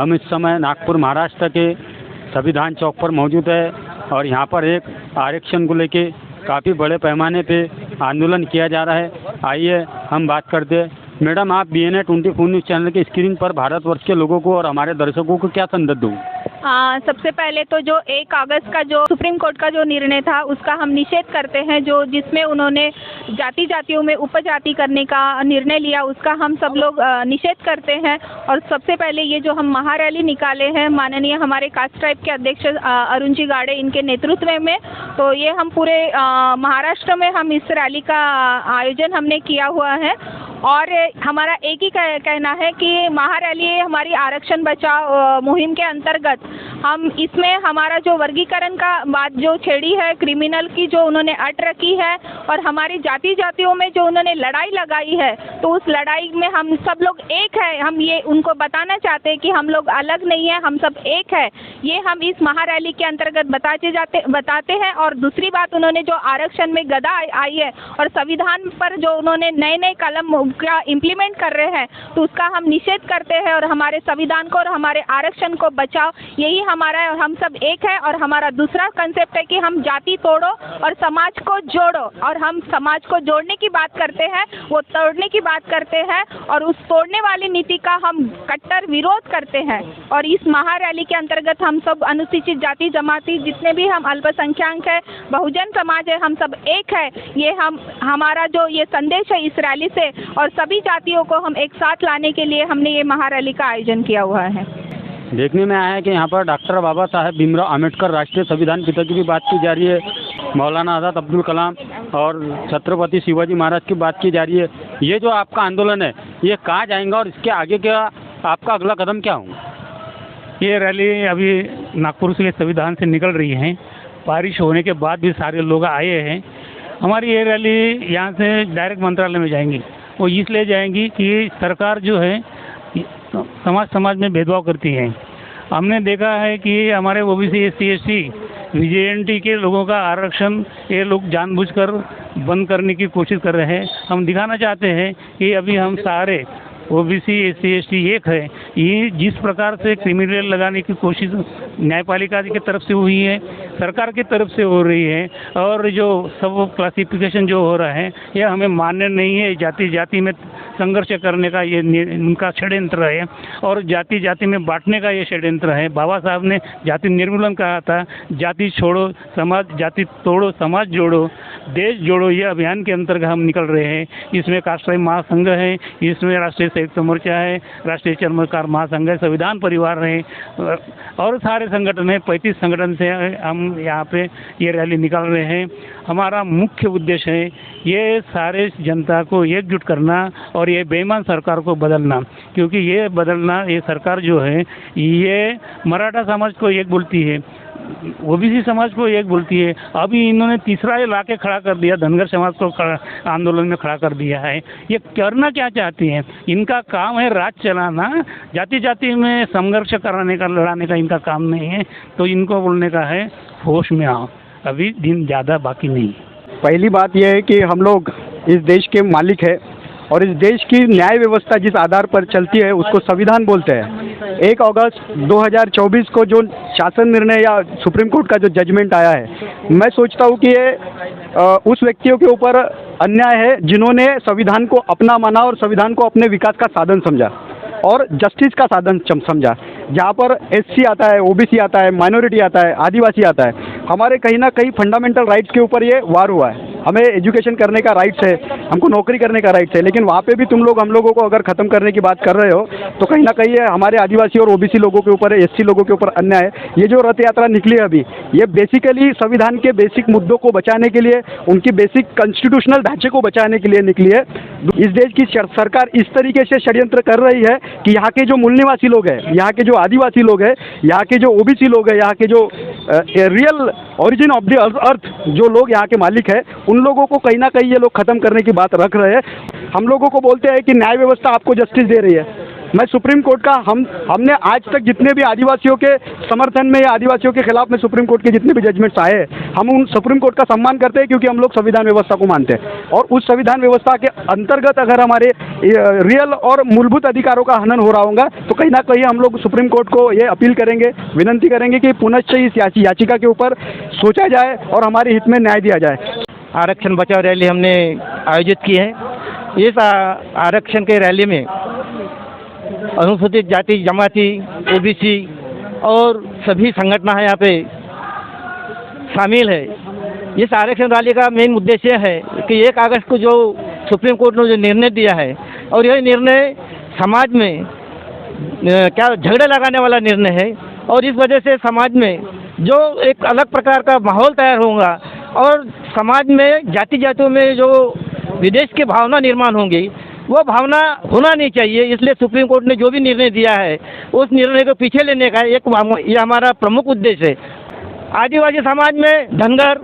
हम इस समय नागपुर महाराष्ट्र के संविधान चौक पर मौजूद है और यहाँ पर एक आरक्षण को लेके काफ़ी बड़े पैमाने पे आंदोलन किया जा रहा है। आइए हम बात करते हैं। मैडम, आप BNA 24 न्यूज़ चैनल के स्क्रीन पर भारतवर्ष के लोगों को और हमारे दर्शकों को क्या संदेश दूँ? सबसे पहले तो जो 1 अगस्त का जो सुप्रीम कोर्ट का जो निर्णय था उसका हम निषेध करते हैं, जो जिसमें उन्होंने जातियों में उपजाति करने का निर्णय लिया, उसका हम सब लोग निषेध करते हैं। और सबसे पहले ये जो हम महारैली निकाले हैं माननीय हमारे कास्ट ट्राइब के अध्यक्ष अरुण जी गाड़े इनके नेतृत्व में, तो ये हम पूरे महाराष्ट्र में हम इस रैली का आयोजन हमने किया हुआ है। और हमारा एक ही कहना है कि महारैली हमारी आरक्षण बचाओ मुहिम के अंतर्गत हम इसमें हमारा जो वर्गीकरण का बात जो छेड़ी है, क्रिमिनल की जो उन्होंने अट रखी है और हमारी जातियों में जो उन्होंने लड़ाई लगाई है, तो उस लड़ाई में हम सब लोग एक है। हम ये उनको बताना चाहते हैं कि हम लोग अलग नहीं है, हम सब एक है। ये हम इस महारैली के अंतर्गत बताते हैं। और दूसरी बात, उन्होंने जो आरक्षण में गदा आई है और संविधान पर जो उन्होंने नए कलम क्या इम्प्लीमेंट कर रहे हैं, तो उसका हम निषेध करते हैं। और हमारे संविधान को और हमारे आरक्षण को बचाओ, यही हमारा है और हम सब एक है। और हमारा दूसरा कंसेप्ट है कि हम जाति तोड़ो और समाज को जोड़ो। और हम समाज को जोड़ने की बात करते हैं, वो तोड़ने की बात करते हैं और उस तोड़ने वाली नीति का हम कट्टर विरोध करते हैं। और इस महारैली के अंतर्गत हम सब अनुसूचित जाति जमाती जितने भी हम अल्पसंख्यक है, बहुजन समाज है, हम सब एक है। ये हमारा जो ये संदेश है इस रैली से, और सभी जातियों को हम एक साथ लाने के लिए हमने ये महारैली का आयोजन किया हुआ है। देखने में आया है कि यहाँ पर डॉक्टर बाबा साहेब भीमराव अम्बेडकर राष्ट्रीय संविधान पिता की भी बात की जा रही है, मौलाना आज़ाद अब्दुल कलाम और छत्रपति शिवाजी महाराज की बात की जा रही है। ये जो आपका आंदोलन है ये कहाँ जाएगा और इसके आगे क्या आपका अगला कदम क्या होगा? ये रैली अभी नागपुर से संविधान से निकल रही है। बारिश होने के बाद भी सारे लोग आए हैं। हमारी ये रैली यहाँ से डायरेक्ट मंत्रालय में जाएंगी। वो इसलिए जाएंगी कि सरकार जो है समाज में भेदभाव करती है। हमने देखा है कि हमारे OBC SC ST VJNT के लोगों का आरक्षण ये लोग जानबूझकर बंद करने की कोशिश कर रहे हैं। हम दिखाना चाहते हैं कि अभी हम सारे OBC SC ST एक है। ये जिस प्रकार से क्रिमिनल लगाने की कोशिश न्यायपालिका की तरफ से हुई है, सरकार की तरफ से हो रही है, और जो सब क्लासिफिकेशन जो हो रहा है यह हमें मान्य नहीं है। जाति में संघर्ष करने का ये उनका षड्यंत्र है और जाति में बांटने का ये षड्यंत्र है। बाबा साहब ने जाति निर्मूलन कहा था, जाति छोड़ो समाज, जाति तोड़ो समाज जोड़ो, देश जोड़ो। ये अभियान के अंतर्गत हम निकल रहे हैं। इसमें काष्ट्रीय महासंघ है, इसमें राष्ट्रीय संयुक्त मोर्चा है, राष्ट्रीय चर्मकार महासंघ है, संविधान परिवार है और सारे संगठन है। 35 संगठन से हम यहाँ पे ये रैली निकाल रहे हैं। हमारा मुख्य उद्देश्य है ये सारे जनता को एकजुट करना और ये बेईमान सरकार को बदलना, क्योंकि ये बदलना, ये सरकार जो है ये मराठा समाज को एक बोलती है, OBC समाज को एक बोलती है। अभी इन्होंने तीसरा ये लाके खड़ा कर दिया, धनगर समाज को आंदोलन में खड़ा कर दिया है। ये करना क्या चाहती हैं? इनका काम है राज चलाना, जाति में संघर्ष कराने का, लड़ाने का इनका काम नहीं है। तो इनको बोलने का है होश में आओ, अभी दिन ज़्यादा बाकी नहीं है। पहली बात यह है कि हम लोग इस देश के मालिक है और इस देश की न्याय व्यवस्था जिस आधार पर चलती है उसको संविधान बोलते हैं। 1 अगस्त 2024 को जो शासन निर्णय या सुप्रीम कोर्ट का जो जजमेंट आया है, मैं सोचता हूँ कि ये उस व्यक्तियों के ऊपर अन्याय है जिन्होंने संविधान को अपना माना और संविधान को अपने विकास का साधन समझा और जस्टिस का साधन समझा। जहाँ पर SC आता है, OBC आता है, माइनॉरिटी आता है, आदिवासी आता है, हमारे कहीं ना कहीं फंडामेंटल राइट्स के ऊपर ये वार हुआ है। हमें एजुकेशन करने का राइट्स है, हमको नौकरी करने का राइट्स है, लेकिन वहाँ पे भी तुम लोग हम लोगों को अगर ख़त्म करने की बात कर रहे हो तो कहीं ना कहीं ये हमारे आदिवासी और OBC लोगों के ऊपर, SC लोगों के ऊपर अन्याय है। ये जो रथ यात्रा निकली है अभी, ये बेसिकली संविधान के बेसिक मुद्दों को बचाने के लिए, उनकी बेसिक कॉन्स्टिट्यूशनल ढांचे को बचाने के लिए निकली है। इस देश की सरकार इस तरीके से षड्यंत्र कर रही है कि यहाँ के जो मूल निवासी लोग हैं, यहाँ के जो आदिवासी लोग हैं, यहाँ के जो OBC लोग हैं, यहाँ के जो real origin of the earth जो लोग यहाँ के मालिक हैं, उन लोगों को कहीं ना कहीं ये लोग ख़त्म करने की बात रख रहे हैं। हम लोगों को बोलते हैं कि न्याय व्यवस्था आपको जस्टिस दे रही है, मैं सुप्रीम कोर्ट का हमने आज तक जितने भी आदिवासियों के समर्थन में या आदिवासियों के खिलाफ में सुप्रीम कोर्ट के जितने भी जजमेंट्स आए, हम उन सुप्रीम कोर्ट का सम्मान करते हैं, क्योंकि हम लोग संविधान व्यवस्था को मानते हैं। और उस संविधान व्यवस्था के अंतर्गत अगर हमारे रियल और मूलभूत अधिकारों का हनन हो रहा होगा, तो कहीं ना कहीं हम लोग सुप्रीम कोर्ट को ये अपील करेंगे, विनंती करेंगे कि पुनश्च इस याचिका के ऊपर सोचा जाए और हमारे हित में न्याय दिया जाए। आरक्षण बचाओ रैली हमने आयोजित की है। इस आरक्षण के रैली में अनुसूचित जाति, जमाती, ओबीसी और सभी संगठन यहाँ पे शामिल है। इस आरक्षण रैली का मेन उद्देश्य है कि 1 अगस्त को जो सुप्रीम कोर्ट ने जो निर्णय दिया है, और यह निर्णय समाज में क्या झगड़े लगाने वाला निर्णय है, और इस वजह से समाज में जो एक अलग प्रकार का माहौल तैयार होगा और समाज में जातियों में जो विदेश की भावना निर्माण होंगी, वो भावना होना नहीं चाहिए। इसलिए सुप्रीम कोर्ट ने जो भी निर्णय दिया है, उस निर्णय को पीछे लेने का ये हमारा प्रमुख उद्देश्य है। आदिवासी समाज में धनगर,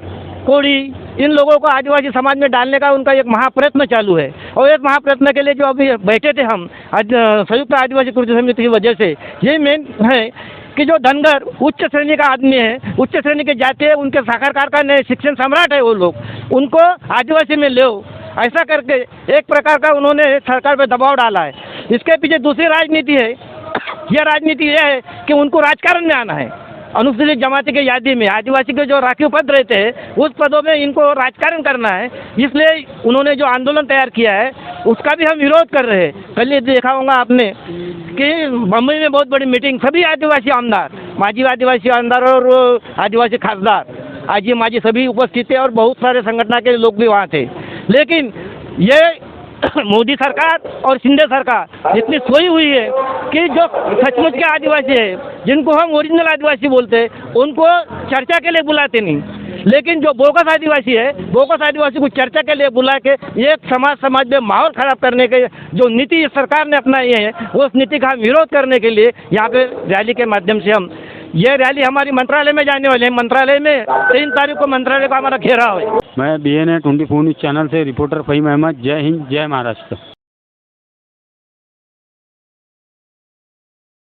कोड़ी, इन लोगों को आदिवासी समाज में डालने का उनका एक महाप्रयत्न चालू है, और इस महाप्रयत्न के लिए जो अभी बैठे थे हम संयुक्त आदिवासी कृषि समिति की वजह से, ये मेन है कि जो धनगर उच्च श्रेणी का आदमी है, उच्च श्रेणी के जाति है, उनके साखर कारखाने शिक्षण सम्राट है, वो लोग उनको आदिवासी में ले ऐसा करके एक प्रकार का उन्होंने सरकार पे दबाव डाला है। इसके पीछे दूसरी राजनीति है। यह राजनीति यह है कि उनको राजकारण में आना है। अनुसूचित जमाती के यादी में आदिवासी के जो राखीव पद रहते हैं, उस पदों में इनको राजकारण करना है। इसलिए उन्होंने जो आंदोलन तैयार किया है, उसका भी हम विरोध कर रहे हैं। कल ये देखा होगा आपने कि बम्बई में बहुत बड़ी मीटिंग, सभी आदिवासी आमदार, माजी आदिवासी आमदार और आदिवासी खासदार, आजी माजी सभी उपस्थित थे, और बहुत सारे संगठन के लोग भी वहाँ थे। लेकिन ये मोदी सरकार और शिंदे सरकार इतनी सोई हुई है कि जो सचमुच के आदिवासी है, जिनको हम ओरिजिनल आदिवासी बोलते हैं, उनको चर्चा के लिए बुलाते नहीं। लेकिन जो बोगस आदिवासी है, बोगस आदिवासी को चर्चा के लिए बुला के एक समाज में माहौल खराब करने के जो नीति सरकार ने अपनाई है, उस नीति का हम विरोध करने के लिए यहाँ पे रैली के माध्यम से हम ये रैली हमारी मंत्रालय में जाने वाले हैं। मंत्रालय में 3 तारीख को मंत्रालय का हमारा घेराव है। मैं BNA 24 न्यूज़ चैनल से रिपोर्टर फ़हीम अहमद। जय हिंद, जय महाराष्ट्र।